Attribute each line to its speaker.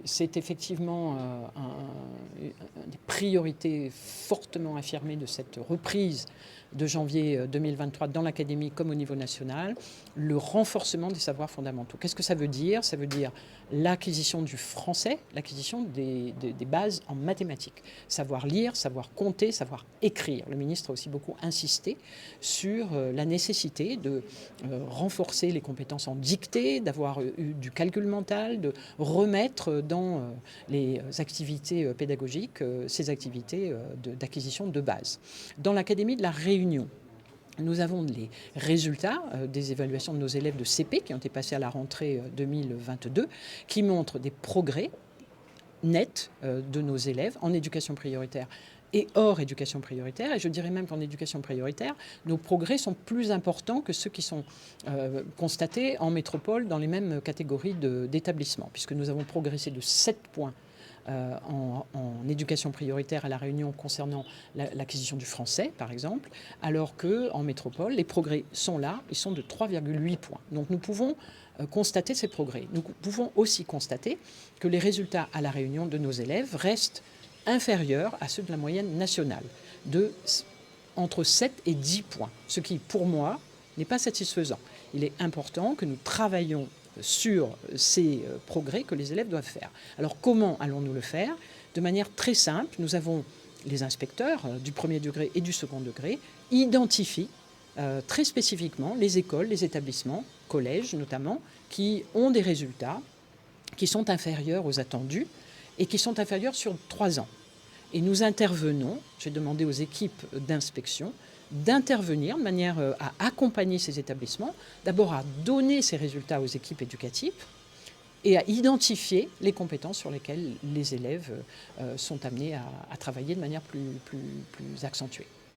Speaker 1: c'est effectivement des priorités fortement affirmées de cette reprise de janvier 2023 dans l'académie comme au niveau national, le renforcement des savoirs fondamentaux. Qu'est-ce que ça veut dire? Ça veut dire l'acquisition du français, l'acquisition des bases en mathématiques. Savoir lire, savoir compter, savoir écrire. Le ministre a aussi beaucoup insisté sur la nécessité de renforcer les compétences en dictée, d'avoir eu du calcul mental, de remettre dans les activités pédagogiques ces activités d'acquisition de base. Dans l'académie de la Réunion, nous avons les résultats des évaluations de nos élèves de CP qui ont été passés à la rentrée 2022, qui montrent des progrès nets de nos élèves en éducation prioritaire et hors éducation prioritaire. Et je dirais même qu'en éducation prioritaire, nos progrès sont plus importants que ceux qui sont constatés en métropole dans les mêmes catégories d'établissements, puisque nous avons progressé de 7 points en éducation prioritaire à La Réunion concernant l'acquisition du français, par exemple, alors qu'en métropole, les progrès sont là, ils sont de 3,8 points. Donc nous pouvons constater ces progrès. Nous pouvons aussi constater que les résultats à La Réunion de nos élèves restent inférieurs à ceux de la moyenne nationale, entre 7 et 10 points, ce qui, pour moi, n'est pas satisfaisant. Il est important que nous travaillions sur ces progrès que les élèves doivent faire. Alors comment allons-nous le faire? De manière très simple, nous avons les inspecteurs du premier degré et du second degré identifient très spécifiquement les écoles, les établissements, collèges notamment, qui ont des résultats qui sont inférieurs aux attendus et qui sont inférieurs sur 3 ans. Et nous intervenons, j'ai demandé aux équipes d'inspection d'intervenir de manière à accompagner ces établissements, d'abord à donner ces résultats aux équipes éducatives et à identifier les compétences sur lesquelles les élèves sont amenés à travailler de manière plus accentuée.